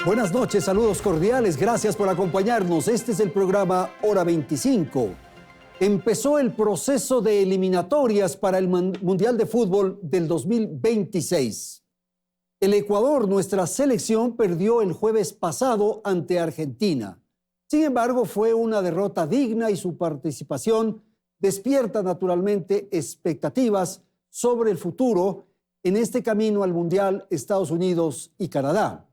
Buenas noches, saludos cordiales, gracias por acompañarnos. Este es el programa Hora 25. Empezó el proceso de eliminatorias para el Mundial de Fútbol del 2026. El Ecuador, nuestra selección, perdió el jueves pasado ante Argentina. Sin embargo, fue una derrota digna y su participación despierta naturalmente expectativas sobre el futuro en este camino al Mundial Estados Unidos y Canadá.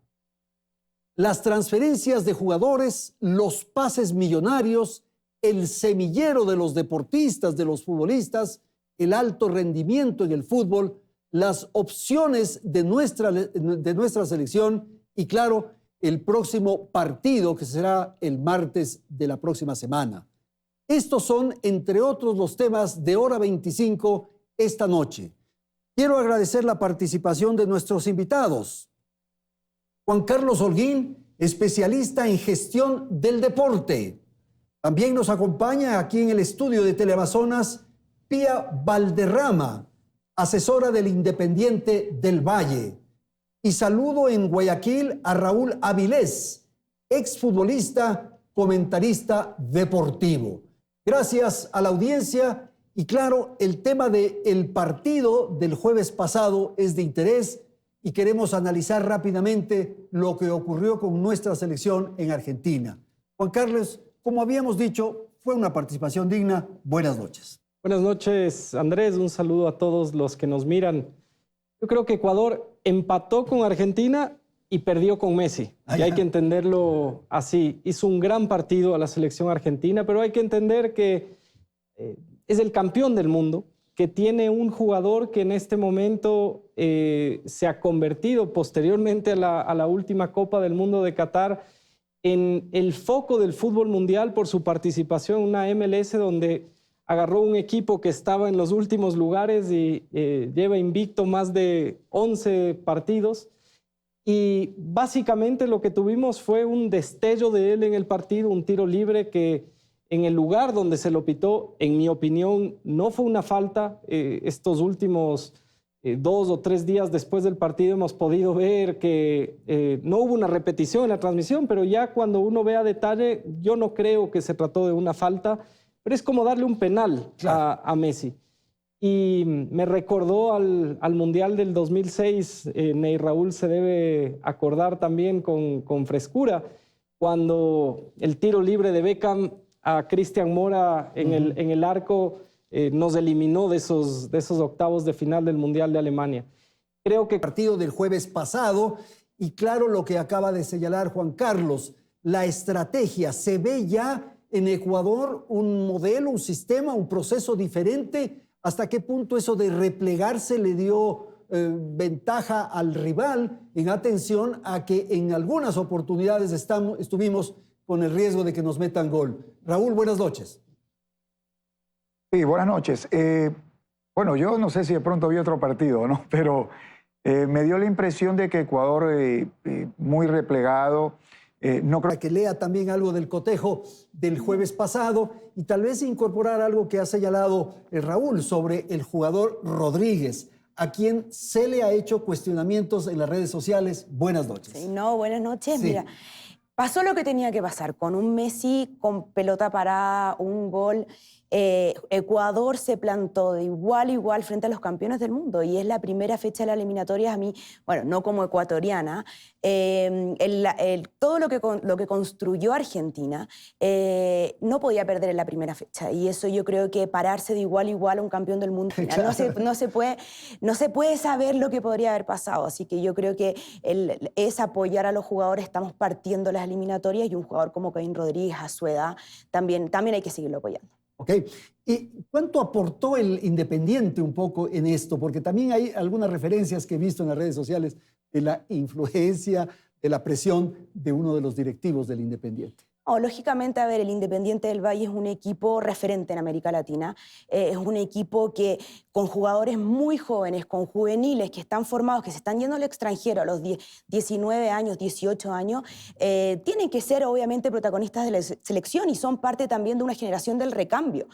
Las transferencias de jugadores, los pases millonarios, el semillero de los deportistas, de los futbolistas, el alto rendimiento en el fútbol, las opciones de nuestra selección y, claro, el próximo partido que será el martes de la próxima semana. Estos son, entre otros, los temas de Hora 25 esta noche. Quiero agradecer la participación de nuestros invitados. Juan Carlos Holguín, especialista en gestión del deporte. También nos acompaña aquí en el estudio de Teleamazonas Pía Valderrama, asesora del Independiente del Valle. Y saludo en Guayaquil a Raúl Avilés, exfutbolista, comentarista deportivo. Gracias a la audiencia y claro, el tema del partido del jueves pasado es de interés y queremos analizar rápidamente lo que ocurrió con nuestra selección en Argentina. Juan Carlos, como habíamos dicho, fue una participación digna. Buenas noches. Buenas noches, Andrés. Un saludo a todos los que nos miran. Yo creo que Ecuador empató con Argentina y perdió con Messi. Y hay que entenderlo así. Hizo un gran partido a la selección argentina, pero hay que entender que es el campeón del mundo, que tiene un jugador que en este momento se ha convertido posteriormente a la última Copa del Mundo de Qatar en el foco del fútbol mundial por su participación en una MLS donde agarró un equipo que estaba en los últimos lugares y lleva invicto más de 11 partidos. Y básicamente lo que tuvimos fue un destello de él en el partido, un tiro libre que en el lugar donde se lo pitó, en mi opinión, no fue una falta. Estos últimos 2 o 3 días después del partido hemos podido ver que no hubo una repetición en la transmisión, pero ya cuando uno ve a detalle, yo no creo que se trató de una falta, pero es como darle un penal a Messi. Y me recordó al Mundial del 2006, Ney Raúl se debe acordar también con frescura, cuando el tiro libre de Beckham a Cristian Mora en el arco nos eliminó de esos octavos de final del Mundial de Alemania. Creo que... Partido del jueves pasado y claro lo que acaba de señalar Juan Carlos, la estrategia, ¿se ve ya en Ecuador un modelo, un sistema, un proceso diferente? ¿Hasta qué punto eso de replegarse le dio ventaja al rival en atención a que en algunas oportunidades estuvimos con el riesgo de que nos metan gol? Raúl, buenas noches. Sí, buenas noches. Bueno, yo no sé si de pronto vi otro partido, ¿no? Pero me dio la impresión de que Ecuador muy replegado. No creo... Para que lea también algo del cotejo del jueves pasado y tal vez incorporar algo que ha señalado Raúl sobre el jugador Rodríguez, a quien se le ha hecho cuestionamientos en las redes sociales. Buenas noches. Sí, no, buenas noches. Sí. Mira, pasó lo que tenía que pasar, con un Messi con pelota parada, un gol. Ecuador se plantó de igual a igual frente a los campeones del mundo y es la primera fecha de la eliminatoria. A mí, bueno, no como ecuatoriana, todo lo que construyó Argentina no podía perder en la primera fecha y eso yo creo que pararse de igual a igual a un campeón del mundo, claro. no se puede saber lo que podría haber pasado, así que yo creo que es apoyar a los jugadores. Estamos partiendo las eliminatorias y un jugador como Kevin Rodríguez a su edad también hay que seguirlo apoyando. ¿Ok? ¿Y cuánto aportó el Independiente un poco en esto? Porque también hay algunas referencias que he visto en las redes sociales de la influencia, de la presión de uno de los directivos del Independiente. No, lógicamente, a ver, el Independiente del Valle es un equipo referente en América Latina. Es un equipo que con jugadores muy jóvenes, con juveniles que están formados, que se están yendo al extranjero a los 19 años, 18 años, tienen que ser obviamente protagonistas de la selección y son parte también de una generación del recambio.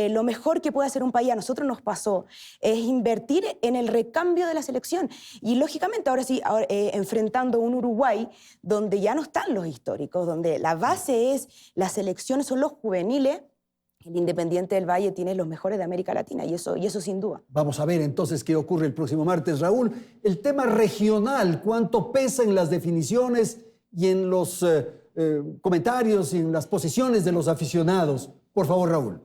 Lo mejor que puede hacer un país, a nosotros nos pasó, es invertir en el recambio de la selección. Y lógicamente ahora sí, enfrentando un Uruguay donde ya no están los históricos, donde la base es las selecciones, son los juveniles. El Independiente del Valle tiene los mejores de América Latina y eso sin duda. Vamos a ver entonces qué ocurre el próximo martes. Raúl, el tema regional, ¿cuánto pesa en las definiciones y en los comentarios y en las posiciones de los aficionados? Por favor, Raúl.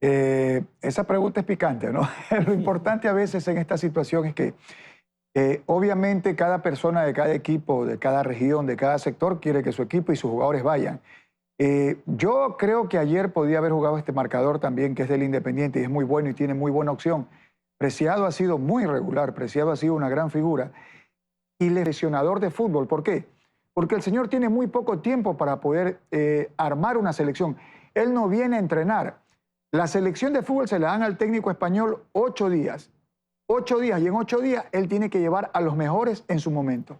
Esa pregunta es picante, ¿no? Lo importante a veces en esta situación es que obviamente cada persona de cada equipo, de cada región, de cada sector quiere que su equipo y sus jugadores vayan. Yo creo que ayer podía haber jugado este marcador también, que es del Independiente y es muy bueno y tiene muy buena opción. Preciado ha sido muy regular, Preciado ha sido una gran figura y lesionador de fútbol. ¿Por qué? Porque el señor tiene muy poco tiempo para poder armar una selección. Él no viene a entrenar. La selección de fútbol se la dan al técnico español 8 días. 8 días, y en 8 días él tiene que llevar a los mejores en su momento.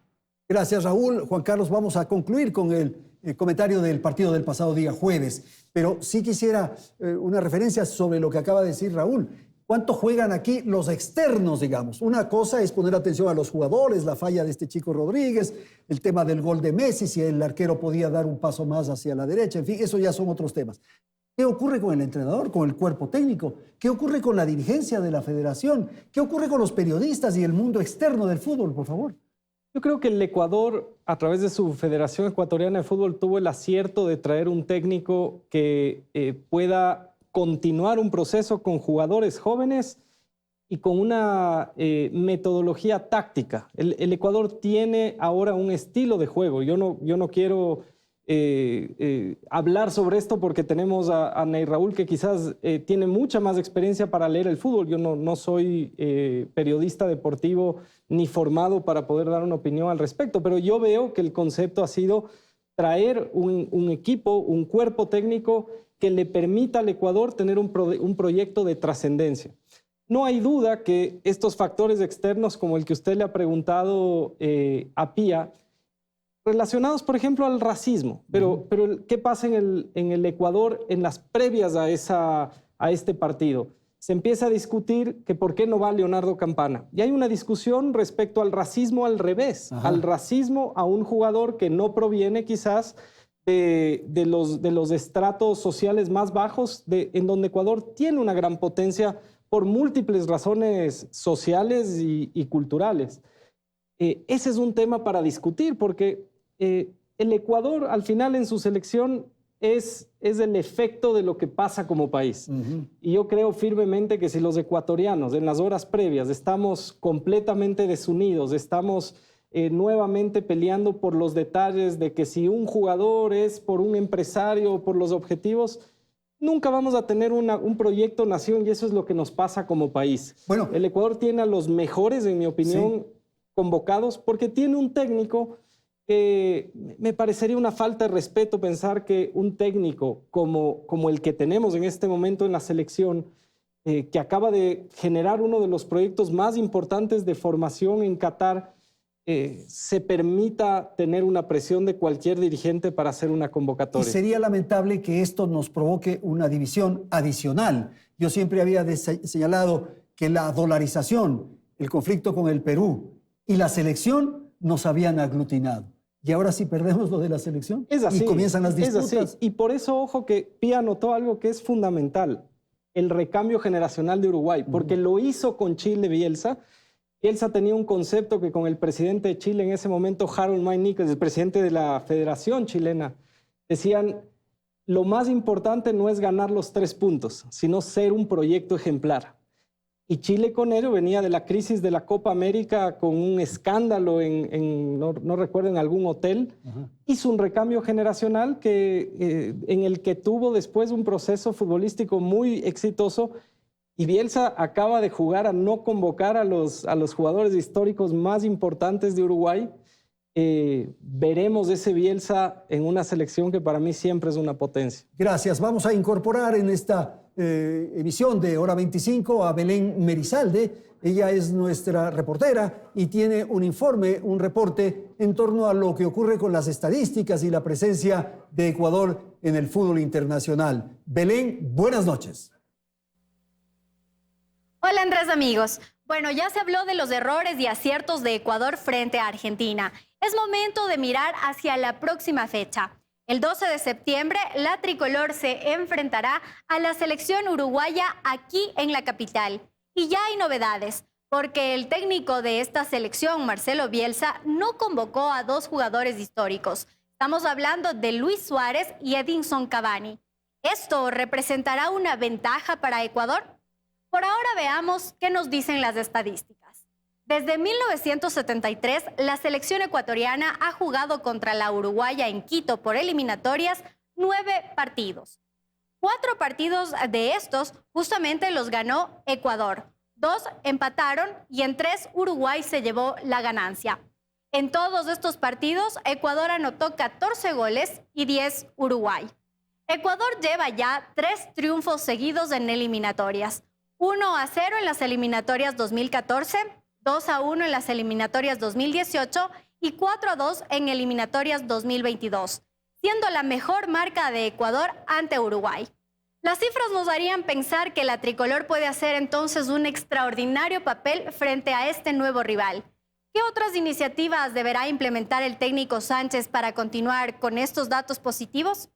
Gracias, Raúl. Juan Carlos, vamos a concluir con el comentario del partido del pasado día jueves, pero sí quisiera una referencia sobre lo que acaba de decir Raúl. ¿Cuánto juegan aquí los externos, digamos? Una cosa es poner atención a los jugadores, la falla de este chico Rodríguez, el tema del gol de Messi, si el arquero podía dar un paso más hacia la derecha, en fin, eso ya son otros temas. ¿Qué ocurre con el entrenador, con el cuerpo técnico? ¿Qué ocurre con la dirigencia de la federación? ¿Qué ocurre con los periodistas y el mundo externo del fútbol, por favor? Yo creo que el Ecuador, a través de su Federación Ecuatoriana de Fútbol, tuvo el acierto de traer un técnico que pueda continuar un proceso con jugadores jóvenes y con una metodología táctica. El Ecuador tiene ahora un estilo de juego. Yo no quiero hablar sobre esto porque tenemos a Ney Raúl, que quizás tiene mucha más experiencia para leer el fútbol. Yo no soy periodista deportivo ni formado para poder dar una opinión al respecto, pero yo veo que el concepto ha sido traer un equipo, un cuerpo técnico que le permita al Ecuador tener un proyecto de trascendencia. No hay duda que estos factores externos, como el que usted le ha preguntado a Pía, relacionados, por ejemplo, al racismo. Pero ¿qué pasa en el Ecuador en las previas a este partido? Se empieza a discutir que por qué no va Leonardo Campana. Y hay una discusión respecto al racismo al revés, al racismo a un jugador que no proviene quizás de los estratos sociales más bajos, en donde Ecuador tiene una gran potencia por múltiples razones sociales y culturales. Ese es un tema para discutir, porque el Ecuador al final en su selección es el efecto de lo que pasa como país. Y yo creo firmemente que si los ecuatorianos en las horas previas estamos completamente desunidos, estamos nuevamente peleando por los detalles de que si un jugador es por un empresario o por los objetivos, nunca vamos a tener un proyecto nación, y eso es lo que nos pasa como país. Bueno, el Ecuador tiene a los mejores, en mi opinión, convocados, porque tiene un técnico que me parecería una falta de respeto pensar que un técnico como el que tenemos en este momento en la selección, que acaba de generar uno de los proyectos más importantes de formación en Qatar, se permita tener una presión de cualquier dirigente para hacer una convocatoria. Y sería lamentable que esto nos provoque una división adicional. Yo siempre había señalado que la dolarización, el conflicto con el Perú y la selección nos habían aglutinado. Y ahora sí perdemos lo de la selección es así, y comienzan las disputas. Es así. Y por eso, ojo, que Pía notó algo que es fundamental, el recambio generacional de Uruguay, porque lo hizo con Chile Bielsa. Bielsa tenía un concepto que con el presidente de Chile en ese momento, Harold May Nichols, el presidente de la Federación Chilena, decían, lo más importante no es ganar los 3 puntos, sino ser un proyecto ejemplar. Y Chile con ello venía de la crisis de la Copa América con un escándalo no recuerdo, en algún hotel. Hizo un recambio generacional en el que tuvo después un proceso futbolístico muy exitoso. Y Bielsa acaba de jugar a no convocar a los jugadores históricos más importantes de Uruguay veremos ese Bielsa en una selección que para mí siempre es una potencia. Gracias. Vamos a incorporar en esta emisión de Hora 25 a Belén Merizalde. Ella es nuestra reportera y tiene un informe, un reporte en torno a lo que ocurre con las estadísticas y la presencia de Ecuador en el fútbol internacional. Belén, buenas noches. Hola Andrés, amigos. Bueno, ya se habló de los errores y aciertos de Ecuador frente a Argentina. Es momento de mirar hacia la próxima fecha. El 12 de septiembre, la tricolor se enfrentará a la selección uruguaya aquí en la capital. Y ya hay novedades, porque el técnico de esta selección, Marcelo Bielsa, no convocó a dos jugadores históricos. Estamos hablando de Luis Suárez y Edinson Cavani. ¿Esto representará una ventaja para Ecuador? Por ahora veamos qué nos dicen las estadísticas. Desde 1973, la selección ecuatoriana ha jugado contra la uruguaya en Quito por eliminatorias 9 partidos. 4 partidos de estos justamente los ganó Ecuador. 2 empataron y en 3 Uruguay se llevó la ganancia. En todos estos partidos, Ecuador anotó 14 goles y 10 Uruguay. Ecuador lleva ya 3 triunfos seguidos en eliminatorias. 1-0 en las eliminatorias 2014, 2-1 en las eliminatorias 2018 y 4-2 en eliminatorias 2022, siendo la mejor marca de Ecuador ante Uruguay. Las cifras nos harían pensar que la tricolor puede hacer entonces un extraordinario papel frente a este nuevo rival. ¿Qué otras iniciativas deberá implementar el técnico Sánchez para continuar con estos datos positivos?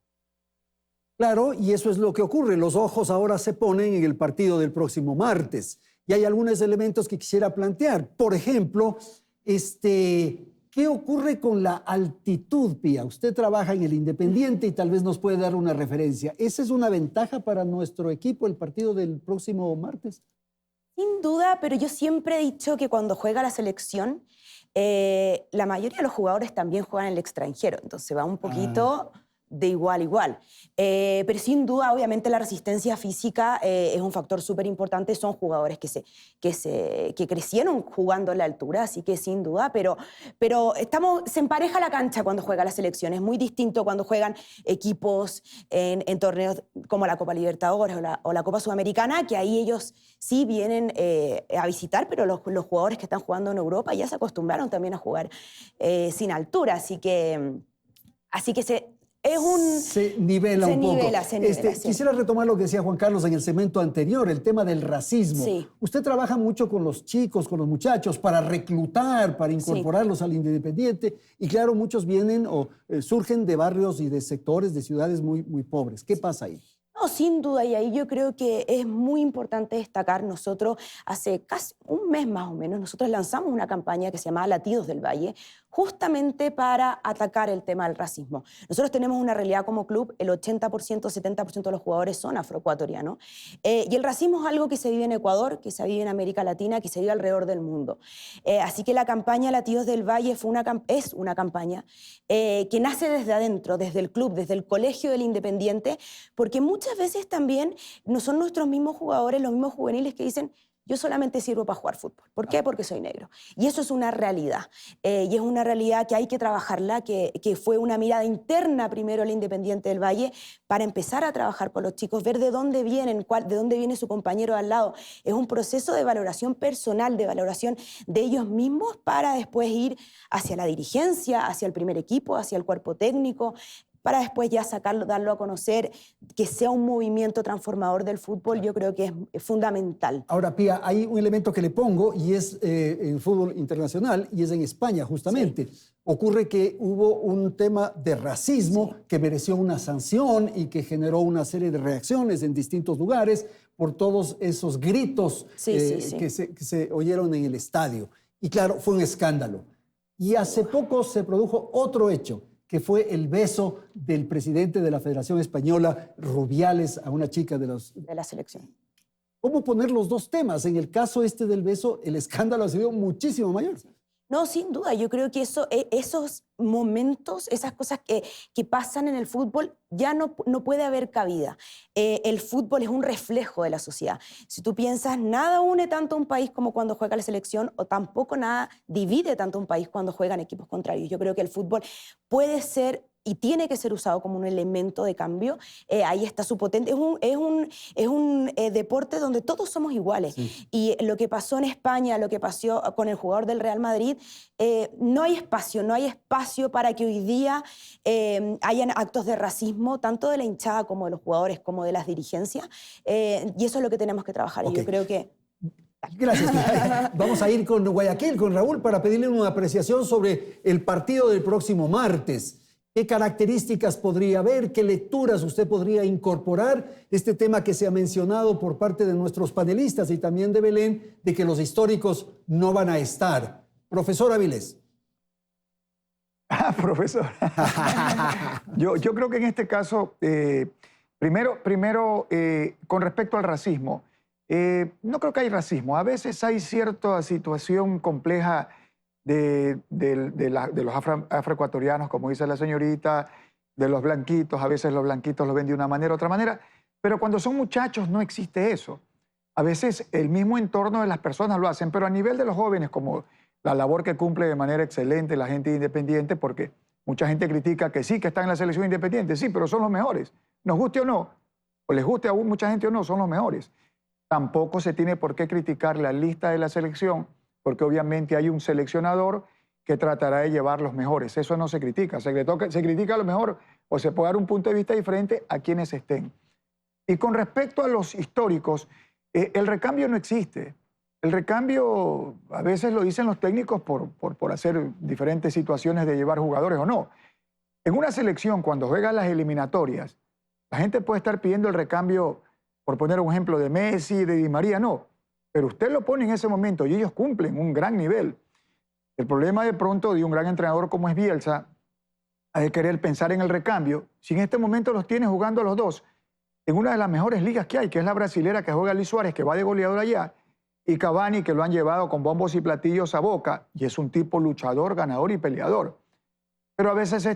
Claro, y eso es lo que ocurre. Los ojos ahora se ponen en el partido del próximo martes. Y hay algunos elementos que quisiera plantear. Por ejemplo, ¿qué ocurre con la altitud, Pía? Usted trabaja en el Independiente y tal vez nos puede dar una referencia. ¿Esa es una ventaja para nuestro equipo, el partido del próximo martes? Sin duda, pero yo siempre he dicho que cuando juega la selección, la mayoría de los jugadores también juegan en el extranjero. Entonces va un poquito de igual a igual. Pero sin duda, obviamente, la resistencia física es un factor súper importante. Son jugadores que crecieron jugando a la altura, así que sin duda, pero se empareja la cancha cuando juega la selección. Es muy distinto cuando juegan equipos en torneos como la Copa Libertadores o la Copa Sudamericana, que ahí ellos sí vienen a visitar, pero los jugadores que están jugando en Europa ya se acostumbraron también a jugar sin altura, así que se nivela un poco. Se nivela, sí. Quisiera retomar lo que decía Juan Carlos en el segmento anterior, el tema del racismo. Sí. Usted trabaja mucho con los chicos, con los muchachos, para reclutar, para incorporarlos al Independiente. Y claro, muchos vienen o surgen de barrios y de sectores, de ciudades muy, muy pobres. ¿Qué pasa ahí? No, sin duda, y ahí yo creo que es muy importante destacar, nosotros hace casi un mes más o menos, nosotros lanzamos una campaña que se llamaba Latidos del Valle, justamente para atacar el tema del racismo. Nosotros tenemos una realidad como club, el 80%, 70% de los jugadores son afroecuatorianos, y el racismo es algo que se vive en Ecuador, que se vive en América Latina, que se vive alrededor del mundo. Así que la campaña Latidos del Valle es una campaña que nace desde adentro, desde el club, desde el colegio del Independiente, porque muchas veces también no son nuestros mismos jugadores, los mismos juveniles que dicen: yo solamente sirvo para jugar fútbol. ¿Por qué? Porque soy negro. Y eso es una realidad. Y es una realidad que hay que trabajarla, que fue una mirada interna primero al Independiente del Valle para empezar a trabajar con los chicos, ver de dónde vienen, de dónde viene su compañero de al lado. Es un proceso de valoración personal, de valoración de ellos mismos para después ir hacia la dirigencia, hacia el primer equipo, hacia el cuerpo técnico, para después ya sacarlo, darlo a conocer, que sea un movimiento transformador del fútbol. Yo creo que es fundamental. Ahora, Pía, hay un elemento que le pongo y es en fútbol internacional y es en España, justamente. Sí. Ocurre que hubo un tema de racismo que mereció una sanción y que generó una serie de reacciones en distintos lugares por todos esos gritos que se oyeron en el estadio. Y claro, fue un escándalo. Y hace poco se produjo otro hecho, que fue el beso del presidente de la Federación Española, Rubiales, a una chica de la selección. ¿Cómo poner los dos temas? En el caso del beso, el escándalo ha sido muchísimo mayor. No, sin duda. Yo creo que esos momentos, esas cosas que pasan en el fútbol, ya no puede haber cabida. El fútbol es un reflejo de la sociedad. Si tú piensas, nada une tanto a un país como cuando juega la selección, o tampoco nada divide tanto a un país cuando juegan equipos contrarios. Yo creo que el fútbol puede ser y tiene que ser usado como un elemento de cambio. Ahí está su potencia. Es un deporte donde todos somos iguales. Sí. Y lo que pasó en España, lo que pasó con el jugador del Real Madrid, no hay espacio para que hoy día hayan actos de racismo, tanto de la hinchada como de los jugadores, como de las dirigencias. Y eso es lo que tenemos que trabajar. Okay. Y yo creo que... Gracias. Vamos a ir con Guayaquil, con Raúl, para pedirle una apreciación sobre el partido del próximo martes. ¿Qué características podría haber? ¿Qué lecturas usted podría incorporar? Este tema que se ha mencionado por parte de nuestros panelistas y también de Belén, de que los históricos no van a estar. Profesor Avilés. Profesor. yo creo que en este caso, primero con respecto al racismo, no creo que hay racismo. A veces hay cierta situación compleja de los afroecuatorianos, como dice la señorita, de los blanquitos. A veces los blanquitos lo ven de una manera, otra manera. Pero cuando son muchachos no existe eso. A veces el mismo entorno de las personas lo hacen, pero a nivel de los jóvenes, como la labor que cumple de manera excelente la gente independiente, porque mucha gente critica que sí, que están en la selección independiente, sí, pero son los mejores. Nos guste o no, o les guste a mucha gente o no, son los mejores. Tampoco se tiene por qué criticar la lista de la selección, porque obviamente hay un seleccionador que tratará de llevar los mejores. Eso no se critica. Se critica a lo mejor, o se puede dar un punto de vista diferente a quienes estén. Y con respecto a los históricos, el recambio no existe. El recambio, a veces lo dicen los técnicos por hacer diferentes situaciones de llevar jugadores o no. En una selección, cuando juega las eliminatorias, la gente puede estar pidiendo el recambio, por poner un ejemplo, de Messi, de Di María, no. Pero usted lo pone en ese momento y ellos cumplen un gran nivel. El problema de pronto de un gran entrenador como es Bielsa, hay de querer pensar en el recambio, si en este momento los tiene jugando los dos, en una de las mejores ligas que hay, que es la brasilera, que juega Luis Suárez, que va de goleador allá, y Cavani, que lo han llevado con bombos y platillos a Boca, y es un tipo luchador, ganador y peleador. Pero a veces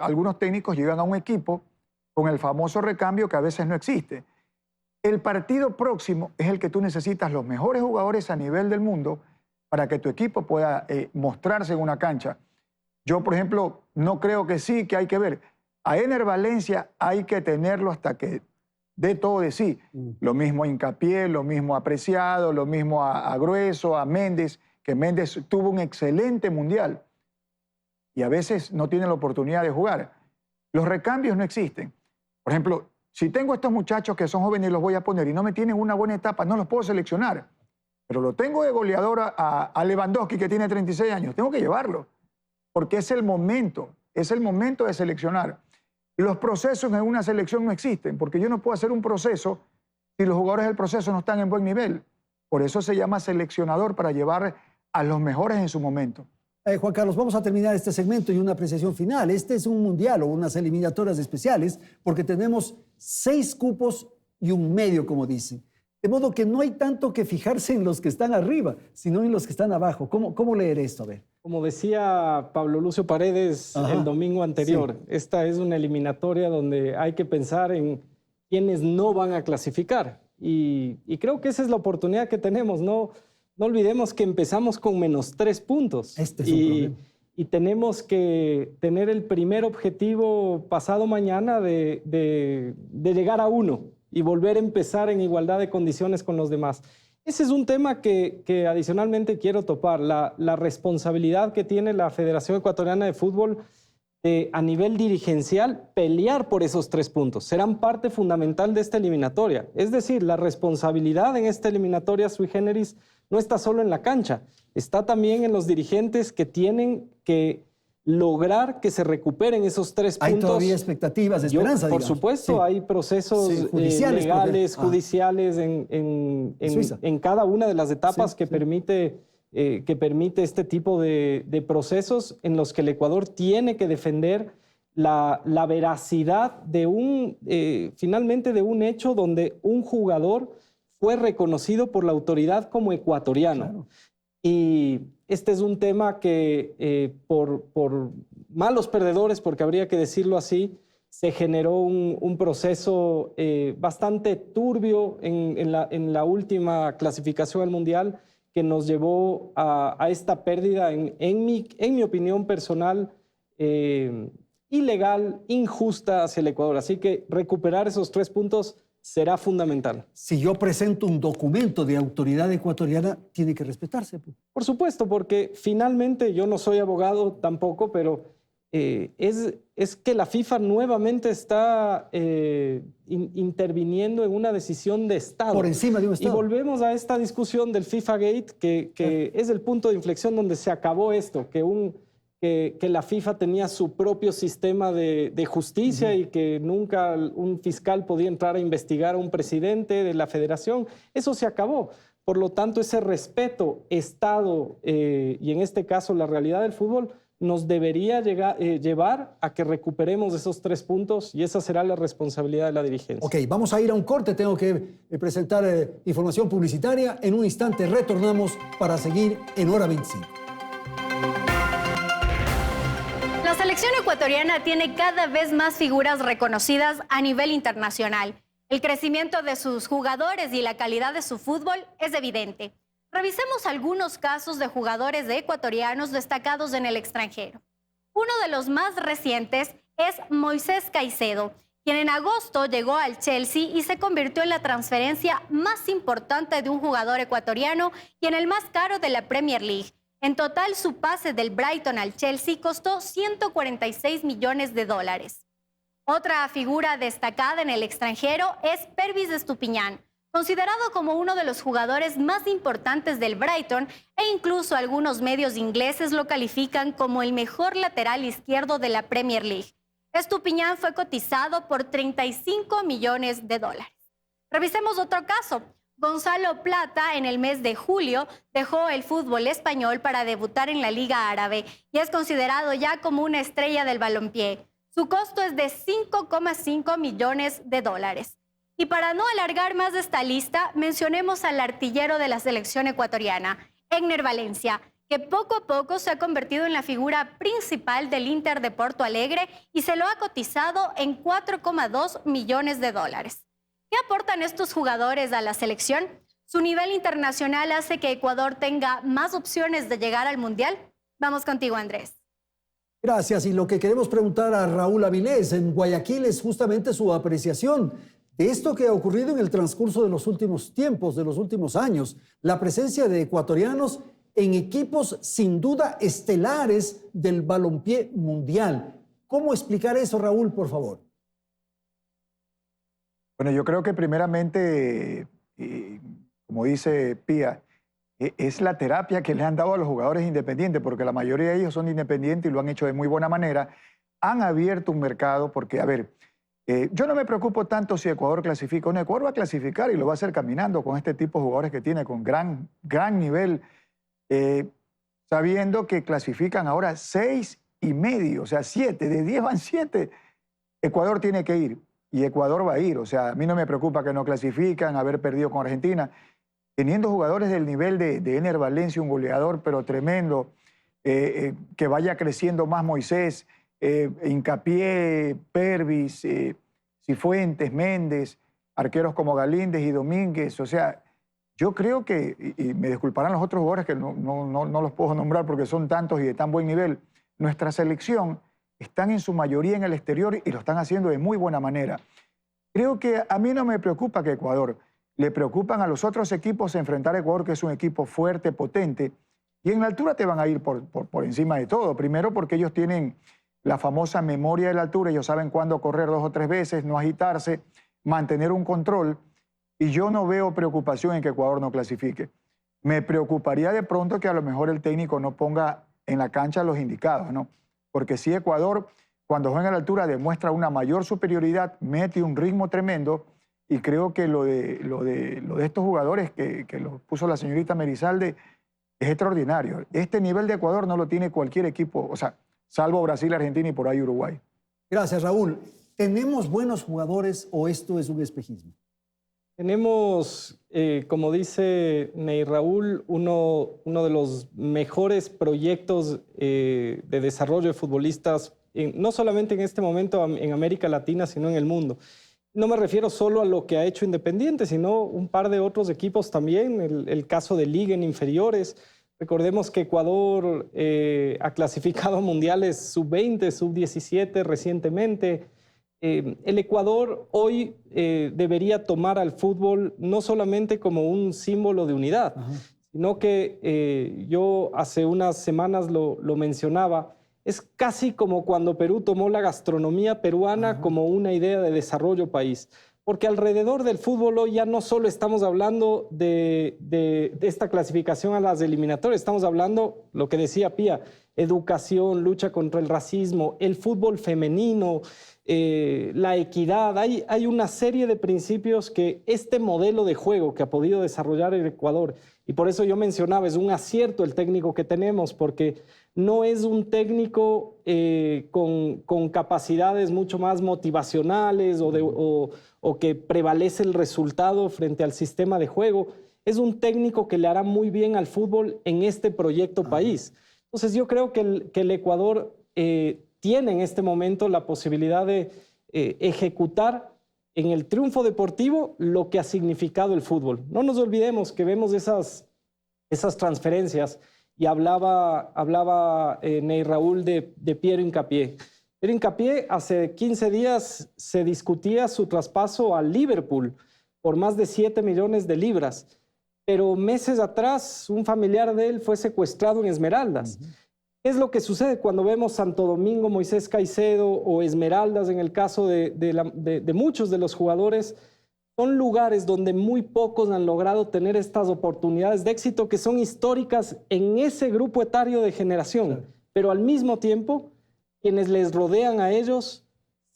algunos técnicos llegan a un equipo con el famoso recambio que a veces no existe. El partido próximo es el que tú necesitas los mejores jugadores a nivel del mundo para que tu equipo pueda mostrarse en una cancha. Yo, por ejemplo, no creo que sí, que hay que ver. A Ener Valencia hay que tenerlo hasta que dé todo de sí. Lo mismo a Hincapié, lo mismo a Preciado, lo mismo a Grueso, a Méndez, que Méndez tuvo un excelente mundial y a veces no tiene la oportunidad de jugar. Los recambios no existen. Por ejemplo, si tengo estos muchachos que son jóvenes y los voy a poner y no me tienen una buena etapa, no los puedo seleccionar. Pero lo tengo de goleador a Lewandowski, que tiene 36 años. Tengo que llevarlo, porque es el momento de seleccionar. Los procesos en una selección no existen, porque yo no puedo hacer un proceso si los jugadores del proceso no están en buen nivel. Por eso se llama seleccionador, para llevar a los mejores en su momento. Juan Carlos, vamos a terminar este segmento y una apreciación final. Este es un mundial o unas eliminatorias especiales porque tenemos 6 cupos y un medio, como dicen. De modo que no hay tanto que fijarse en los que están arriba, sino en los que están abajo. ¿Cómo leer esto? A ver. Como decía Pablo Lucio Paredes el domingo anterior, sí. Esta es una eliminatoria donde hay que pensar en quienes no van a clasificar. Y creo que esa es la oportunidad que tenemos, ¿no? No olvidemos que empezamos con -3 puntos. Este es un problema. Y tenemos que tener el primer objetivo pasado mañana de llegar a 1 y volver a empezar en igualdad de condiciones con los demás. Ese es un tema que adicionalmente quiero topar, la responsabilidad que tiene la Federación Ecuatoriana de Fútbol de, a nivel dirigencial, pelear por esos 3 puntos. Serán parte fundamental de esta eliminatoria. Es decir, la responsabilidad en esta eliminatoria sui generis no está solo en la cancha, está también en los dirigentes que tienen que lograr que se recuperen esos 3 puntos. Hay todavía expectativas de esperanza, por supuesto, sí. Hay procesos judiciales, legales, judiciales en cada una de las etapas que permite este tipo de procesos en los que el Ecuador tiene que defender la veracidad de finalmente de un hecho donde un jugador fue reconocido por la autoridad como ecuatoriano. Claro. Y este es un tema que por malos perdedores, porque habría que decirlo así, se generó un proceso bastante turbio en la última clasificación al Mundial que nos llevó a esta pérdida, en mi opinión personal, ilegal, injusta hacia el Ecuador. Así que recuperar esos 3 puntos será fundamental. Si yo presento un documento de autoridad ecuatoriana, tiene que respetarse. Por supuesto, porque finalmente yo no soy abogado tampoco, pero es que la FIFA nuevamente está interviniendo en una decisión de Estado. Por encima de un Estado. Y volvemos a esta discusión del FIFA Gate, que es el punto de inflexión donde se acabó esto, que la FIFA tenía su propio sistema de justicia y que nunca un fiscal podía entrar a investigar a un presidente de la federación. Eso se acabó. Por lo tanto, ese respeto, Estado y en este caso la realidad del fútbol nos debería llevar a que recuperemos esos 3 puntos y esa será la responsabilidad de la dirigencia. Ok, vamos a ir a un corte. Tengo que presentar información publicitaria. En un instante retornamos para seguir en Hora 25. La selección ecuatoriana tiene cada vez más figuras reconocidas a nivel internacional. El crecimiento de sus jugadores y la calidad de su fútbol es evidente. Revisemos algunos casos de jugadores ecuatorianos destacados en el extranjero. Uno de los más recientes es Moisés Caicedo, quien en agosto llegó al Chelsea y se convirtió en la transferencia más importante de un jugador ecuatoriano y en el más caro de la Premier League. En total, su pase del Brighton al Chelsea costó 146 millones de dólares. Otra figura destacada en el extranjero es Pervis Estupiñán, considerado como uno de los jugadores más importantes del Brighton e incluso algunos medios ingleses lo califican como el mejor lateral izquierdo de la Premier League. Estupiñán fue cotizado por 35 millones de dólares. Revisemos otro caso. Gonzalo Plata en el mes de julio dejó el fútbol español para debutar en la Liga Árabe y es considerado ya como una estrella del balompié. Su costo es de 5,5 millones de dólares. Y para no alargar más esta lista, mencionemos al artillero de la selección ecuatoriana, Egner Valencia, que poco a poco se ha convertido en la figura principal del Inter de Porto Alegre y se lo ha cotizado en 4,2 millones de dólares. ¿Qué aportan estos jugadores a la selección? ¿Su nivel internacional hace que Ecuador tenga más opciones de llegar al Mundial? Vamos contigo, Andrés. Gracias. Y lo que queremos preguntar a Raúl Avilés en Guayaquil es justamente su apreciación de esto que ha ocurrido en el transcurso de los últimos tiempos, de los últimos años. La presencia de ecuatorianos en equipos sin duda estelares del balompié mundial. ¿Cómo explicar eso, Raúl, por favor? Bueno, yo creo que primeramente, como dice Pía, es la terapia que le han dado a los jugadores independientes, porque la mayoría de ellos son independientes y lo han hecho de muy buena manera. Han abierto un mercado porque, a ver, yo no me preocupo tanto si Ecuador clasifica. No, Ecuador va a clasificar y lo va a hacer caminando con este tipo de jugadores que tiene, con gran nivel, sabiendo que clasifican ahora 6,5, o sea, 7, de 10 van 7. Ecuador tiene que ir. Y Ecuador va a ir, o sea, a mí no me preocupa que no clasifican, haber perdido con Argentina. Teniendo jugadores del nivel de Egner Valencia, un goleador pero tremendo, que vaya creciendo más Moisés, Hincapié, Pervis, Cifuentes, Méndez, arqueros como Galíndez y Domínguez, o sea, yo creo que, y me disculparán los otros jugadores que no los puedo nombrar porque son tantos y de tan buen nivel, nuestra selección están en su mayoría en el exterior y lo están haciendo de muy buena manera. Creo que a mí no me preocupa que Ecuador, le preocupan a los otros equipos enfrentar a Ecuador, que es un equipo fuerte, potente, y en la altura te van a ir por encima de todo. Primero porque ellos tienen la famosa memoria de la altura, ellos saben cuándo correr 2 o 3 veces, no agitarse, mantener un control, y yo no veo preocupación en que Ecuador no clasifique. Me preocuparía de pronto que a lo mejor el técnico no ponga en la cancha los indicados, ¿no? Porque si Ecuador, cuando juega a la altura, demuestra una mayor superioridad, mete un ritmo tremendo, y creo que lo de estos jugadores que lo puso la señorita Merizalde es extraordinario. Este nivel de Ecuador no lo tiene cualquier equipo, o sea, salvo Brasil, Argentina y por ahí Uruguay. Gracias, Raúl. ¿Tenemos buenos jugadores o esto es un espejismo? Tenemos, como dice Ney Raúl, uno de los mejores proyectos de desarrollo de futbolistas, no solamente en este momento en América Latina, sino en el mundo. No me refiero solo a lo que ha hecho Independiente, sino un par de otros equipos también, el caso de Liga en inferiores. Recordemos que Ecuador ha clasificado a mundiales sub-20, sub-17 recientemente. El Ecuador hoy debería tomar al fútbol no solamente como un símbolo de unidad, sino que yo hace unas semanas lo mencionaba, es casi como cuando Perú tomó la gastronomía peruana como una idea de desarrollo país. Porque alrededor del fútbol hoy ya no solo estamos hablando de esta clasificación a las eliminatorias, estamos hablando, lo que decía Pía, educación, lucha contra el racismo, el fútbol femenino, la equidad. Hay una serie de principios que este modelo de juego que ha podido desarrollar el Ecuador, y por eso yo mencionaba, es un acierto el técnico que tenemos, porque no es un técnico con capacidades mucho más motivacionales o que prevalece el resultado frente al sistema de juego. Es un técnico que le hará muy bien al fútbol en este proyecto país. Entonces yo creo que el Ecuador tiene en este momento la posibilidad de ejecutar en el triunfo deportivo lo que ha significado el fútbol. No nos olvidemos que vemos esas transferencias. Y hablaba Ney Raúl de Piero Hincapié. Piero Hincapié hace 15 días se discutía su traspaso a Liverpool por más de 7 millones de libras. Pero meses atrás un familiar de él fue secuestrado en Esmeraldas. ¿Qué es lo que sucede cuando vemos Santo Domingo, Moisés Caicedo o Esmeraldas en el caso de muchos de los jugadores? Son lugares donde muy pocos han logrado tener estas oportunidades de éxito que son históricas en ese grupo etario de generación. Claro. Pero al mismo tiempo, quienes les rodean a ellos,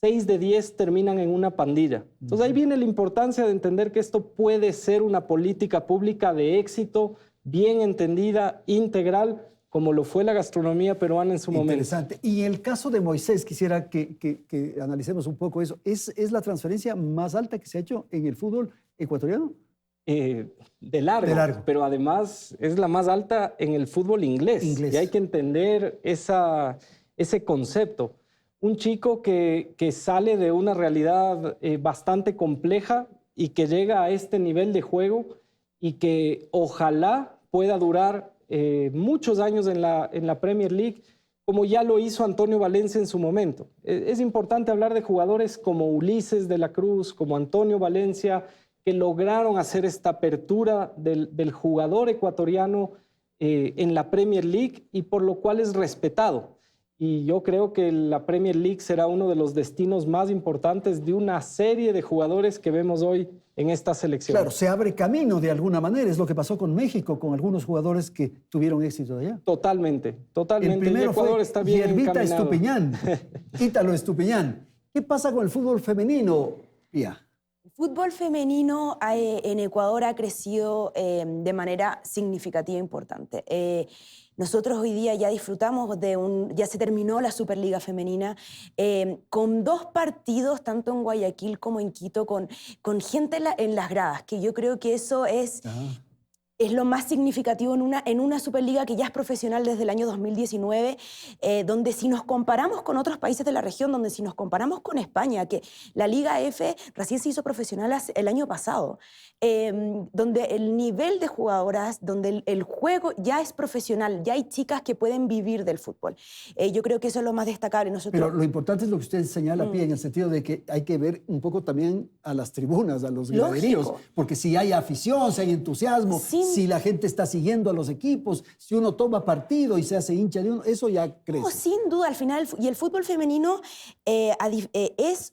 6 de 10 terminan en una pandilla. Entonces ahí viene la importancia de entender que esto puede ser una política pública de éxito, bien entendida, integral, como lo fue la gastronomía peruana en su momento. Interesante. Y en el caso de Moisés, quisiera que analicemos un poco eso. ¿Es la transferencia más alta que se ha hecho en el fútbol ecuatoriano? De largo, pero además es la más alta en el fútbol inglés. Y hay que entender ese concepto. Un chico que sale de una realidad bastante compleja y que llega a este nivel de juego y que ojalá pueda durar muchos años en la Premier League, como ya lo hizo Antonio Valencia en su momento. Es importante hablar de jugadores como Ulises de la Cruz, como Antonio Valencia, que lograron hacer esta apertura del jugador ecuatoriano en la Premier League y por lo cual es respetado. Y yo creo que la Premier League será uno de los destinos más importantes de una serie de jugadores que vemos hoy en esta selección. Claro, se abre camino de alguna manera. Es lo que pasó con México, con algunos jugadores que tuvieron éxito allá. Totalmente. El primero Ecuador fue está bien Yerbita encaminado. Estupiñán, Ítalo Estupiñán. ¿Qué pasa con el fútbol femenino, Pía? El fútbol femenino en Ecuador ha crecido de manera significativa e importante. Nosotros hoy día ya disfrutamos ya se terminó la Superliga Femenina, con 2 partidos, tanto en Guayaquil como en Quito, con gente en las gradas, que yo creo que eso es lo más significativo en una Superliga que ya es profesional desde el año 2019, donde si nos comparamos con otros países de la región, donde si nos comparamos con España, que la Liga F recién se hizo profesional el año pasado, donde el nivel de jugadoras, donde el juego ya es profesional, ya hay chicas que pueden vivir del fútbol. Yo creo que eso es lo más destacable. Pero lo importante es lo que usted señala, Pía, en el sentido de que hay que ver un poco también a las tribunas, a los graderíos, porque si hay afición, si hay entusiasmo, si la gente está siguiendo a los equipos, si uno toma partido y se hace hincha de uno, eso ya crece. No, sin duda, al final, y el fútbol femenino es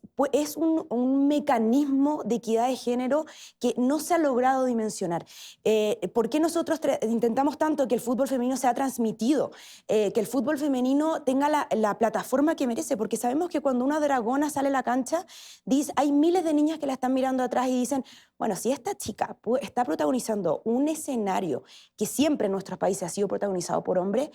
un mecanismo de equidad de género que no se ha logrado dimensionar. ¿Por qué nosotros intentamos tanto que el fútbol femenino sea transmitido? Que el fútbol femenino tenga la plataforma que merece, porque sabemos que cuando una dragona sale a la cancha, hay miles de niñas que la están mirando atrás y dicen, Bueno, si esta chica está protagonizando un escenario que siempre en nuestros países ha sido protagonizado por hombres,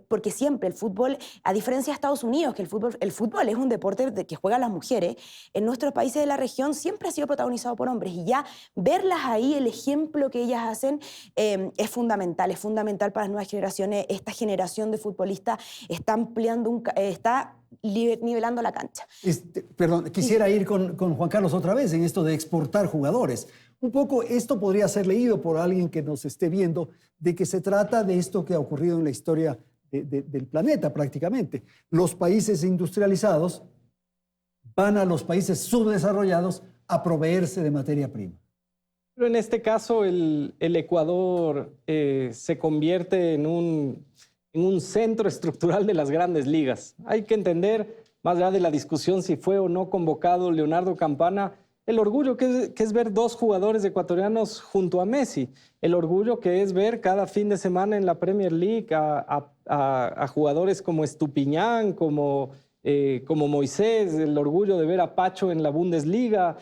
porque siempre el fútbol, a diferencia de Estados Unidos, que el fútbol es un deporte que juegan las mujeres, en nuestros países de la región siempre ha sido protagonizado por hombres, y ya verlas ahí, el ejemplo que ellas hacen, es fundamental para las nuevas generaciones. Esta generación de futbolistas está ampliando, está nivelando la cancha. Perdón, quisiera ir con Juan Carlos otra vez en esto de exportar jugadores. Un poco esto podría ser leído por alguien que nos esté viendo, de que se trata de esto que ha ocurrido en la historia del planeta prácticamente. Los países industrializados van a los países subdesarrollados a proveerse de materia prima. Pero en este caso el Ecuador se convierte en un centro estructural de las grandes ligas. Hay que entender, más allá de la discusión si fue o no convocado Leonardo Campana, el orgullo que es ver dos jugadores ecuatorianos junto a Messi, el orgullo que es ver cada fin de semana en la Premier League a jugadores como Estupiñán, como Moisés, el orgullo de ver a Pacho en la Bundesliga,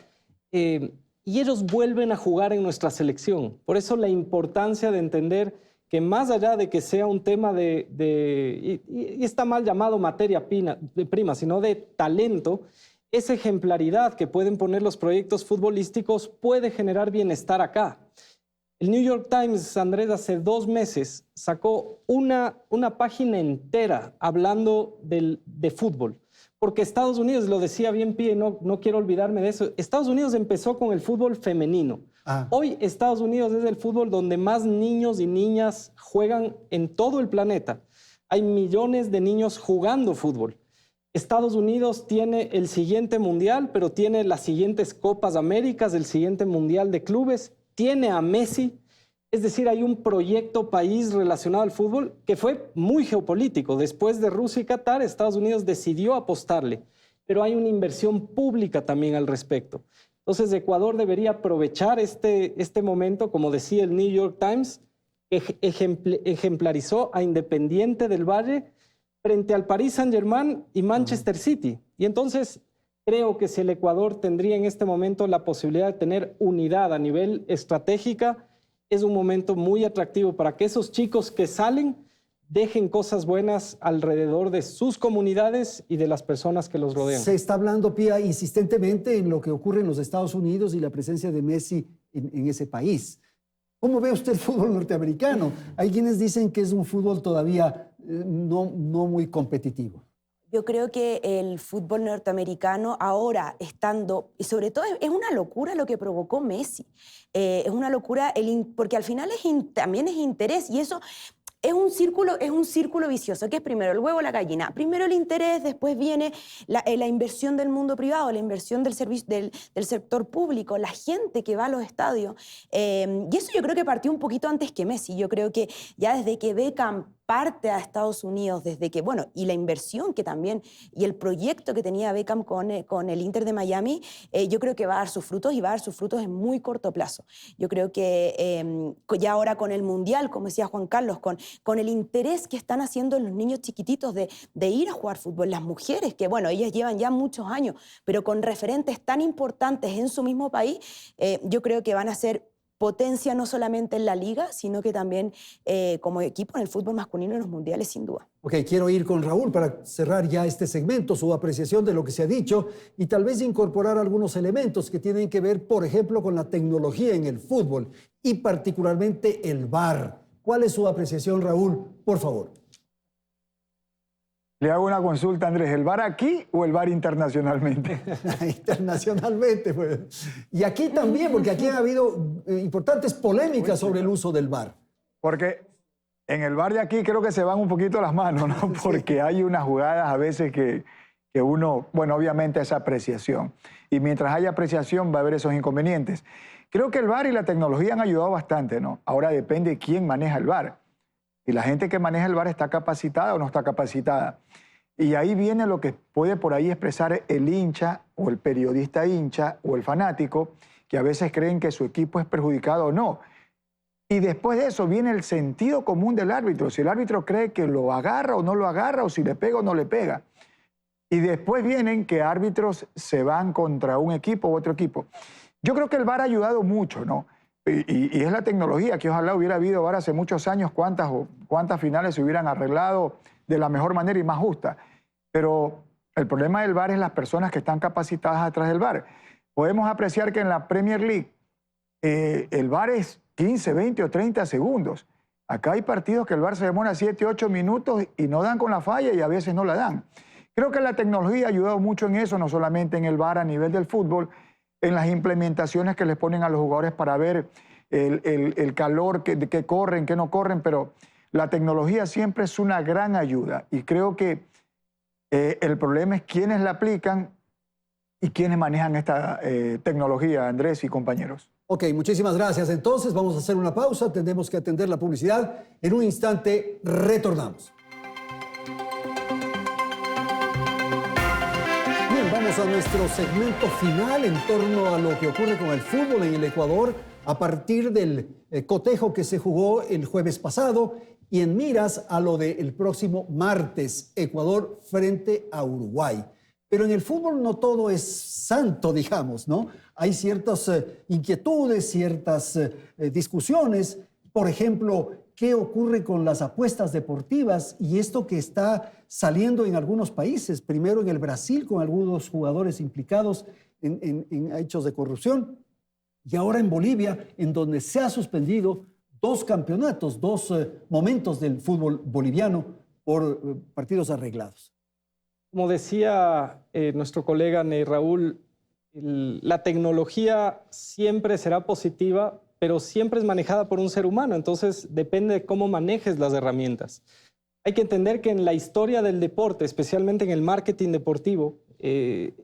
y ellos vuelven a jugar en nuestra selección. Por eso la importancia de entender que más allá de que sea un tema y está mal llamado materia prima, sino de talento, esa ejemplaridad que pueden poner los proyectos futbolísticos puede generar bienestar acá. El New York Times, Andrés, hace 2 meses sacó una página entera hablando de fútbol. Porque Estados Unidos, lo decía bien Pie, no quiero olvidarme de eso, Estados Unidos empezó con el fútbol femenino. Hoy Estados Unidos es el fútbol donde más niños y niñas juegan en todo el planeta. Hay millones de niños jugando fútbol. Estados Unidos tiene el siguiente mundial, pero tiene las siguientes Copas Américas, el siguiente mundial de clubes, tiene a Messi. Es decir, hay un proyecto país relacionado al fútbol que fue muy geopolítico. Después de Rusia y Qatar, Estados Unidos decidió apostarle, pero hay una inversión pública también al respecto. Entonces, Ecuador debería aprovechar este momento, como decía el New York Times, ejemplarizó a Independiente del Valle frente al Paris Saint-Germain y Manchester City. Y entonces creo que si el Ecuador tendría en este momento la posibilidad de tener unidad a nivel estratégica, es un momento muy atractivo para que esos chicos que salen dejen cosas buenas alrededor de sus comunidades y de las personas que los rodean. Se está hablando, Pía, insistentemente en lo que ocurre en los Estados Unidos y la presencia de Messi en ese país. ¿Cómo ve usted el fútbol norteamericano? Hay quienes dicen que es un fútbol todavía no muy competitivo. Yo creo que el fútbol norteamericano ahora estando, y sobre todo es una locura lo que provocó Messi, es una locura porque al final también es interés, y eso es un círculo vicioso, que es primero el huevo o la gallina. Primero el interés, después viene la inversión del mundo privado, la inversión del sector público, la gente que va a los estadios. Y eso yo creo que partió un poquito antes que Messi. Yo creo que ya desde que Beckham parte a Estados Unidos, desde que, bueno, y la inversión que también, y el proyecto que tenía Beckham con el Inter de Miami, yo creo que va a dar sus frutos, y va a dar sus frutos en muy corto plazo. Yo creo que ya ahora con el Mundial, como decía Juan Carlos, con el interés que están haciendo los niños chiquititos de ir a jugar fútbol, las mujeres, que bueno, ellas llevan ya muchos años, pero con referentes tan importantes en su mismo país, yo creo que van a ser potencia no solamente en la liga, sino que también como equipo en el fútbol masculino en los mundiales, sin duda. Ok, quiero ir con Raúl para cerrar ya este segmento, su apreciación de lo que se ha dicho y tal vez incorporar algunos elementos que tienen que ver, por ejemplo, con la tecnología en el fútbol y particularmente el VAR. ¿Cuál es su apreciación, Raúl? Por favor. Le hago una consulta, Andrés. ¿El VAR aquí o el VAR internacionalmente? Internacionalmente, pues. Y aquí también, porque aquí ha habido importantes polémicas sobre el uso del VAR. Porque en el VAR de aquí creo que se van un poquito las manos, ¿no? Porque hay unas jugadas a veces que uno, bueno, obviamente es apreciación. Y mientras haya apreciación va a haber esos inconvenientes. Creo que el VAR y la tecnología han ayudado bastante, ¿no? Ahora depende quién maneja el VAR. Si la gente que maneja el VAR está capacitada o no está capacitada. Y ahí viene lo que puede por ahí expresar el hincha o el periodista hincha o el fanático, que a veces creen que su equipo es perjudicado o no. Y después de eso viene el sentido común del árbitro. Si el árbitro cree que lo agarra o no lo agarra, o si le pega o no le pega. Y después vienen que árbitros se van contra un equipo u otro equipo. Yo creo que el VAR ha ayudado mucho, ¿no? Y es la tecnología, que ojalá hubiera habido VAR hace muchos años, cuántas finales se hubieran arreglado de la mejor manera y más justa. Pero el problema del VAR es las personas que están capacitadas atrás del VAR. Podemos apreciar que en la Premier League el VAR es 15, 20 o 30 segundos. Acá hay partidos que el VAR se demora 7, 8 minutos y no dan con la falla y a veces no la dan. Creo que la tecnología ha ayudado mucho en eso, no solamente en el VAR a nivel del fútbol, en las implementaciones que les ponen a los jugadores para ver el calor, que corren, que no corren, pero la tecnología siempre es una gran ayuda y creo que el problema es quiénes la aplican y quiénes manejan esta tecnología, Andrés y compañeros. Ok, muchísimas gracias. Entonces vamos a hacer una pausa, tendremos que atender la publicidad. En un instante retornamos. Bien, vamos a nuestro segmento final en torno a lo que ocurre con el fútbol en el Ecuador a partir del cotejo que se jugó el jueves pasado y en miras a lo del próximo martes, Ecuador frente a Uruguay. Pero en el fútbol no todo es santo, digamos, ¿no? Hay ciertas inquietudes, ciertas discusiones. Por ejemplo, ¿qué ocurre con las apuestas deportivas y esto que está saliendo en algunos países? Primero en el Brasil, con algunos jugadores implicados en hechos de corrupción, y ahora en Bolivia, en donde se ha suspendido 2 campeonatos, 2 momentos del fútbol boliviano por partidos arreglados. Como decía nuestro colega Ney Raúl, la tecnología siempre será positiva, pero siempre es manejada por un ser humano, entonces depende de cómo manejes las herramientas. Hay que entender que en la historia del deporte, especialmente en el marketing deportivo, el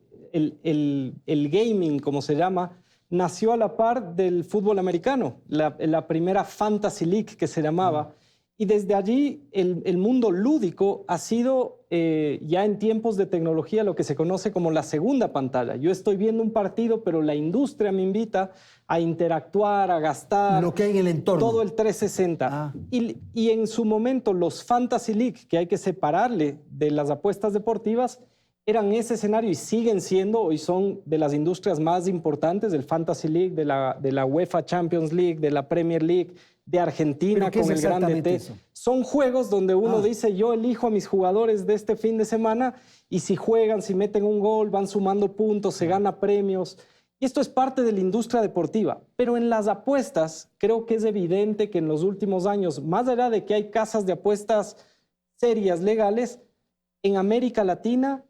gaming, como se llama, nació a la par del fútbol americano, la primera Fantasy League que se llamaba. Y desde allí el mundo lúdico ha sido ya en tiempos de tecnología lo que se conoce como la segunda pantalla. Yo estoy viendo un partido, pero la industria me invita a interactuar, a gastar. Lo que hay en el entorno. Todo el 360. Y en su momento los Fantasy League, que hay que separarle de las apuestas deportivas, eran ese escenario y siguen siendo, hoy son de las industrias más importantes, del Fantasy League, de la UEFA Champions League, de la Premier League, de Argentina con el Grande T. Eso? Son juegos donde uno dice, yo elijo a mis jugadores de este fin de semana y si juegan, si meten un gol, van sumando puntos, se gana premios. Y esto es parte de la industria deportiva. Pero en las apuestas, creo que es evidente que en los últimos años, más allá de que hay casas de apuestas serias, legales, en América Latina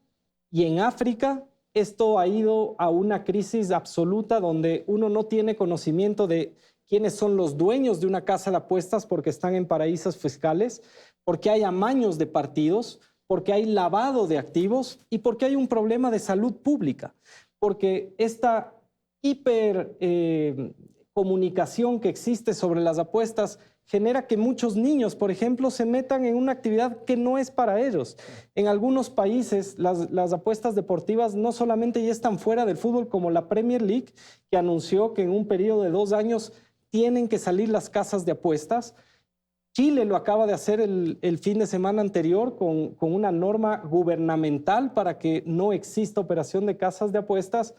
y en África, esto ha ido a una crisis absoluta donde uno no tiene conocimiento de quiénes son los dueños de una casa de apuestas porque están en paraísos fiscales, porque hay amaños de partidos, porque hay lavado de activos y porque hay un problema de salud pública. Porque esta hipercomunicación que existe sobre las apuestas genera que muchos niños, por ejemplo, se metan en una actividad que no es para ellos. En algunos países, las apuestas deportivas no solamente ya están fuera del fútbol, como la Premier League, que anunció que en un periodo de 2 años tienen que salir las casas de apuestas. Chile lo acaba de hacer el fin de semana anterior con una norma gubernamental para que no exista operación de casas de apuestas.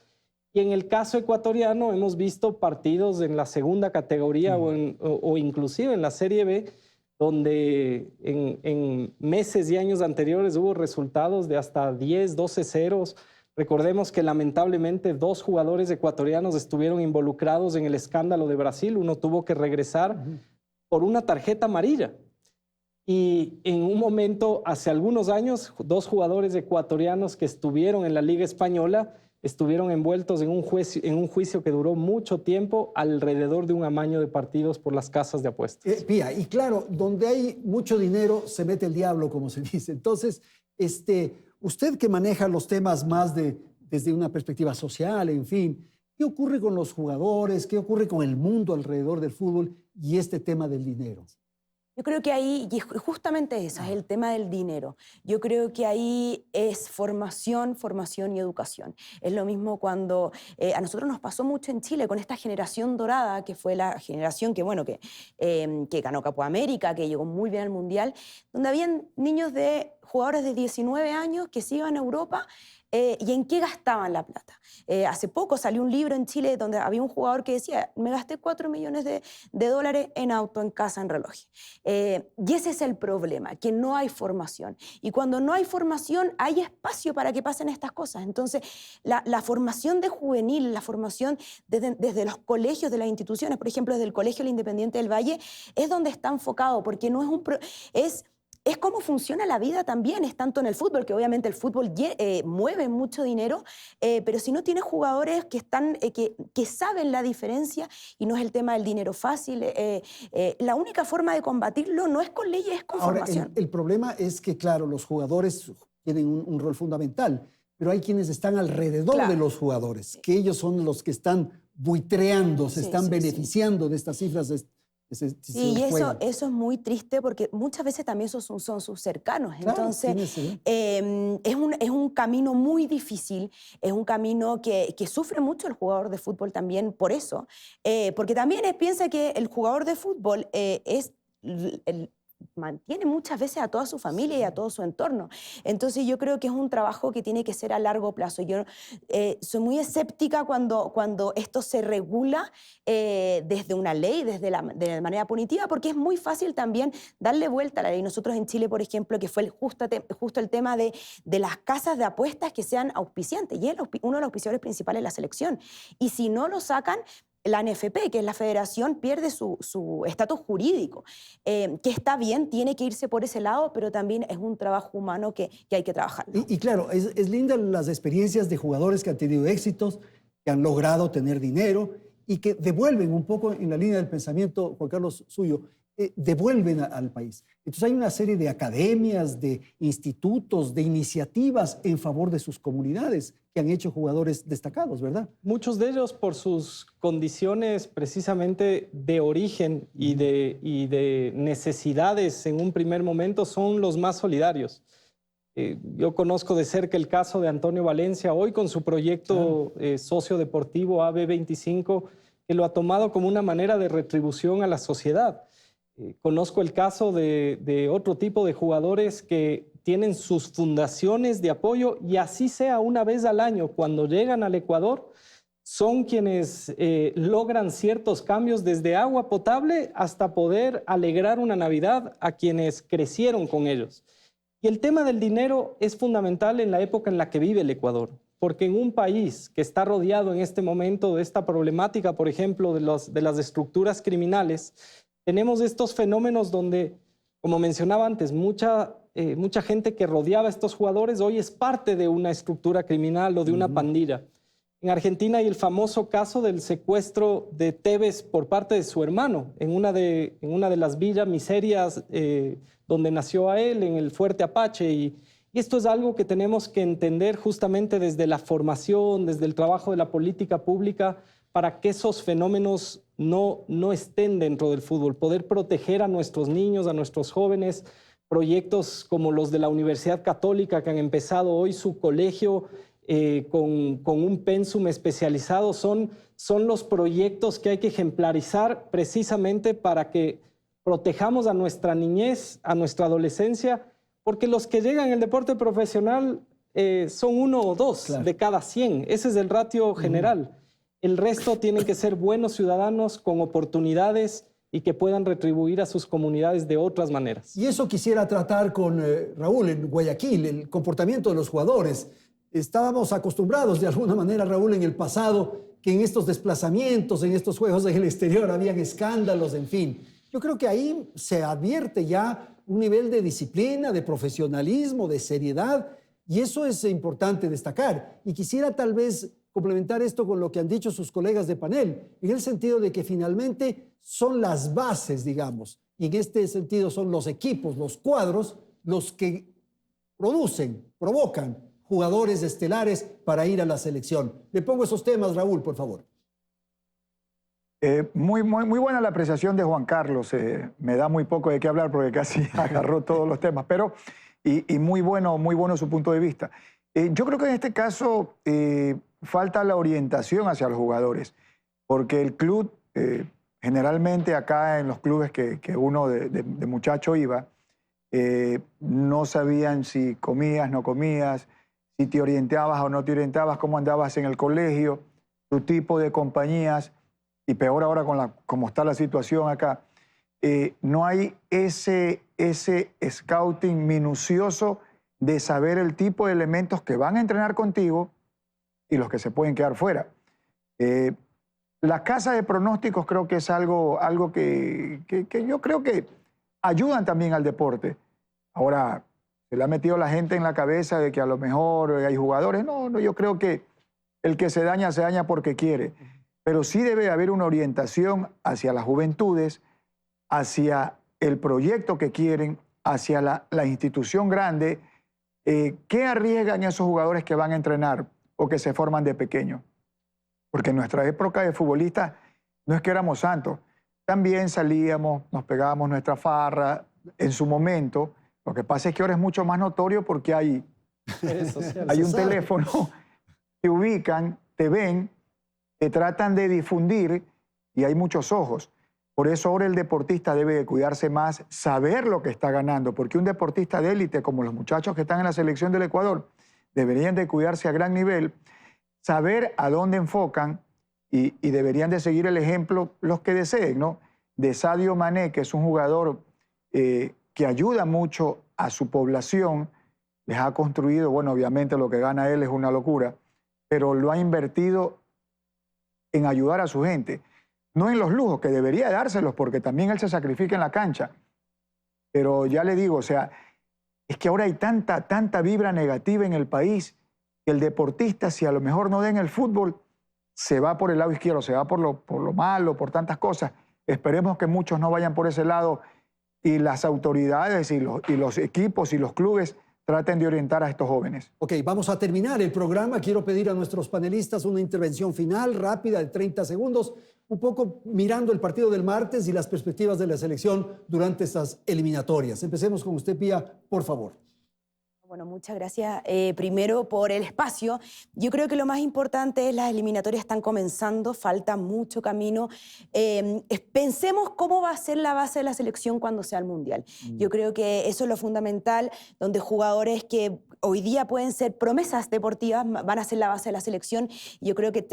Y en el caso ecuatoriano hemos visto partidos en la segunda categoría o inclusive en la Serie B, donde en meses y años anteriores hubo resultados de hasta 10, 12 ceros. Recordemos que lamentablemente 2 jugadores ecuatorianos estuvieron involucrados en el escándalo de Brasil. Uno tuvo que regresar por una tarjeta amarilla. Y en un momento, hace algunos años, 2 jugadores ecuatorianos que estuvieron en la Liga Española estuvieron envueltos en un juicio que duró mucho tiempo alrededor de un amaño de partidos por las casas de apuestas. Pía, y claro, donde hay mucho dinero se mete el diablo, como se dice. Entonces, usted que maneja los temas más desde una perspectiva social, en fin, ¿qué ocurre con los jugadores? ¿Qué ocurre con el mundo alrededor del fútbol y este tema del dinero? Yo creo que ahí, y justamente eso, es el tema del dinero. Yo creo que ahí es formación y educación. Es lo mismo cuando a nosotros nos pasó mucho en Chile con esta generación dorada, que fue la generación que ganó Copa América, que llegó muy bien al Mundial, donde habían niños de jugadores de 19 años que se iban a Europa y en qué gastaban la plata. Hace poco salió un libro en Chile donde había un jugador que decía, me gasté 4 millones de dólares en auto, en casa, en reloj. Y ese es el problema, que no hay formación. Y cuando no hay formación, hay espacio para que pasen estas cosas. Entonces, la formación de juvenil, la formación desde los colegios de las instituciones, por ejemplo, desde el Colegio del Independiente del Valle, es donde está enfocado, porque no es cómo funciona la vida también, es tanto en el fútbol, que obviamente el fútbol mueve mucho dinero, pero si no tienes jugadores que saben la diferencia, y no es el tema del dinero fácil, la única forma de combatirlo no es con leyes, es con formación. El problema es que, claro, los jugadores tienen un rol fundamental, pero hay quienes están alrededor de los jugadores, que ellos son los que están buitreando, se están beneficiando de estas cifras. Sí, y eso es muy triste porque muchas veces también son sus cercanos. Claro, entonces, es un camino muy difícil, es un camino que sufre mucho el jugador de fútbol también por eso. Porque también piensa que el jugador de fútbol mantiene muchas veces a toda su familia y a todo su entorno. Entonces yo creo que es un trabajo que tiene que ser a largo plazo. Yo soy muy escéptica cuando esto se regula desde una ley, de manera punitiva, porque es muy fácil también darle vuelta a la ley. Nosotros en Chile, por ejemplo, que fue justo el tema de las casas de apuestas que sean auspiciantes, y es uno de los auspiciadores principales de la selección. Y si no lo sacan, la NFP, que es la federación, pierde su estatus jurídico, que está bien, tiene que irse por ese lado, pero también es un trabajo humano que hay que trabajar. Y claro, es linda las experiencias de jugadores que han tenido éxitos, que han logrado tener dinero y que devuelven un poco en la línea del pensamiento, Juan Carlos, suyo, devuelven al país. Entonces hay una serie de academias, de institutos, de iniciativas en favor de sus comunidades que han hecho jugadores destacados, ¿verdad? Muchos de ellos por sus condiciones precisamente de origen y de necesidades en un primer momento son los más solidarios. Yo conozco de cerca el caso de Antonio Valencia, hoy con su proyecto sociodeportivo AB25, que lo ha tomado como una manera de retribución a la sociedad. Conozco el caso de otro tipo de jugadores que tienen sus fundaciones de apoyo y así sea una vez al año, cuando llegan al Ecuador, son quienes logran ciertos cambios desde agua potable hasta poder alegrar una Navidad a quienes crecieron con ellos. Y el tema del dinero es fundamental en la época en la que vive el Ecuador, porque en un país que está rodeado en este momento de esta problemática, por ejemplo, de las estructuras criminales, tenemos estos fenómenos donde, como mencionaba antes, mucha gente que rodeaba a estos jugadores hoy es parte de una estructura criminal o de una pandilla. En Argentina hay el famoso caso del secuestro de Tevez por parte de su hermano en una de las villas miserias donde nació a él, en el Fuerte Apache. Y esto es algo que tenemos que entender justamente desde la formación, desde el trabajo de la política pública, para que esos fenómenos no estén dentro del fútbol, poder proteger a nuestros niños, a nuestros jóvenes. Proyectos como los de la Universidad Católica, que han empezado hoy su colegio con un pensum especializado, son los proyectos que hay que ejemplarizar precisamente para que protejamos a nuestra niñez, a nuestra adolescencia, porque los que llegan al deporte profesional son 1 o 2 de cada 100. Ese es el ratio general. El resto tienen que ser buenos ciudadanos con oportunidades y que puedan retribuir a sus comunidades de otras maneras. Y eso quisiera tratar con Raúl en Guayaquil, el comportamiento de los jugadores. Estábamos acostumbrados de alguna manera, Raúl, en el pasado, que en estos desplazamientos, en estos juegos en el exterior, habían escándalos, en fin. Yo creo que ahí se advierte ya un nivel de disciplina, de profesionalismo, de seriedad, y eso es importante destacar. Y quisiera tal vez complementar esto con lo que han dicho sus colegas de panel, en el sentido de que finalmente son las bases, digamos, y en este sentido son los equipos, los cuadros, los que provocan jugadores estelares para ir a la selección. Le pongo esos temas, Raúl, por favor. Muy buena la apreciación de Juan Carlos. Me da muy poco de qué hablar porque casi agarró todos los temas, pero y muy bueno su punto de vista. Yo creo que en este caso falta la orientación hacia los jugadores, porque el club, generalmente acá en los clubes que uno de muchacho iba, no sabían si comías, no comías, si te orientabas o no te orientabas, cómo andabas en el colegio, tu tipo de compañías, y peor ahora con cómo está la situación acá. No hay ese scouting minucioso de saber el tipo de elementos que van a entrenar contigo y los que se pueden quedar fuera. La casa de pronósticos creo que es algo que yo creo que ayudan también al deporte. Ahora, se le ha metido la gente en la cabeza de que a lo mejor hay jugadores. No, yo creo que el que se daña porque quiere. Pero sí debe haber una orientación hacia las juventudes, hacia el proyecto que quieren, hacia la institución grande. ¿Qué arriesgan esos jugadores que van a entrenar o que se forman de pequeños? Porque en nuestra época de futbolistas no es que éramos santos. También salíamos, nos pegábamos nuestra farra en su momento. Lo que pasa es que ahora es mucho más notorio porque hay un teléfono, te ubican, te ven, te tratan de difundir y hay muchos ojos. Por eso ahora el deportista debe de cuidarse más, saber lo que está ganando, porque un deportista de élite, como los muchachos que están en la selección del Ecuador, deberían de cuidarse a gran nivel, saber a dónde enfocan y deberían de seguir el ejemplo los que deseen, ¿no? De Sadio Mané, que es un jugador que ayuda mucho a su población, les ha construido, bueno, obviamente lo que gana él es una locura, pero lo ha invertido en ayudar a su gente. No en los lujos, que debería dárselos, porque también él se sacrifica en la cancha. Pero ya le digo, o sea, es que ahora hay tanta vibra negativa en el país que el deportista, si a lo mejor no da en el fútbol, se va por el lado izquierdo, se va por lo malo, por tantas cosas. Esperemos que muchos no vayan por ese lado y las autoridades y los equipos y los clubes traten de orientar a estos jóvenes. Ok, vamos a terminar el programa. Quiero pedir a nuestros panelistas una intervención final rápida de 30 segundos, un poco mirando el partido del martes y las perspectivas de la selección durante estas eliminatorias. Empecemos con usted, Pía, por favor. Bueno, muchas gracias primero por el espacio. Yo creo que lo más importante es las eliminatorias están comenzando, falta mucho camino. Pensemos cómo va a ser la base de la selección cuando sea el Mundial. Yo creo que eso es lo fundamental, donde jugadores que hoy día pueden ser promesas deportivas van a ser la base de la selección. Yo creo que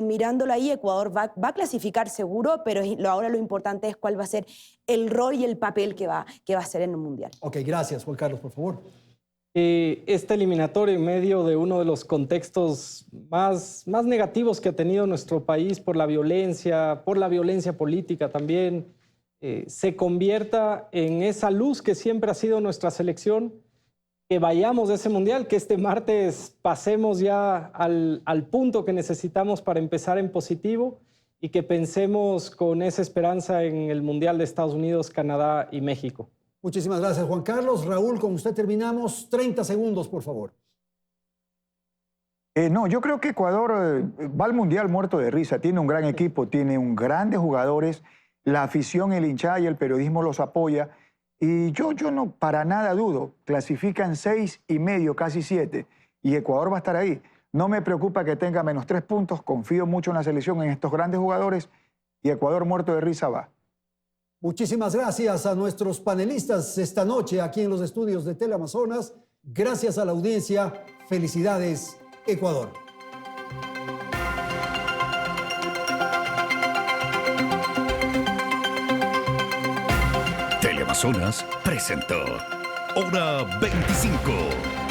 mirándolo ahí, Ecuador va a clasificar seguro, pero ahora lo importante es cuál va a ser el rol y el papel que va a hacer en el Mundial. Ok, gracias. Juan Carlos, por favor. Esta eliminatoria en medio de uno de los contextos más negativos que ha tenido nuestro país por la violencia política también, se convierta en esa luz que siempre ha sido nuestra selección, que vayamos de ese mundial, que este martes pasemos ya al punto que necesitamos para empezar en positivo y que pensemos con esa esperanza en el Mundial de Estados Unidos, Canadá y México. Muchísimas gracias, Juan Carlos. Raúl, con usted terminamos. 30 segundos, por favor. No, yo creo que Ecuador va al Mundial muerto de risa. Tiene un gran equipo, tiene grandes jugadores. La afición, el hinchada y el periodismo los apoya. Y yo no para nada dudo. Clasifican 6,5, casi 7. Y Ecuador va a estar ahí. No me preocupa que tenga menos 3 puntos. Confío mucho en la selección, en estos grandes jugadores. Y Ecuador muerto de risa va. Muchísimas gracias a nuestros panelistas esta noche aquí en los estudios de Teleamazonas. Gracias a la audiencia. Felicidades, Ecuador. Teleamazonas presentó Hora 25.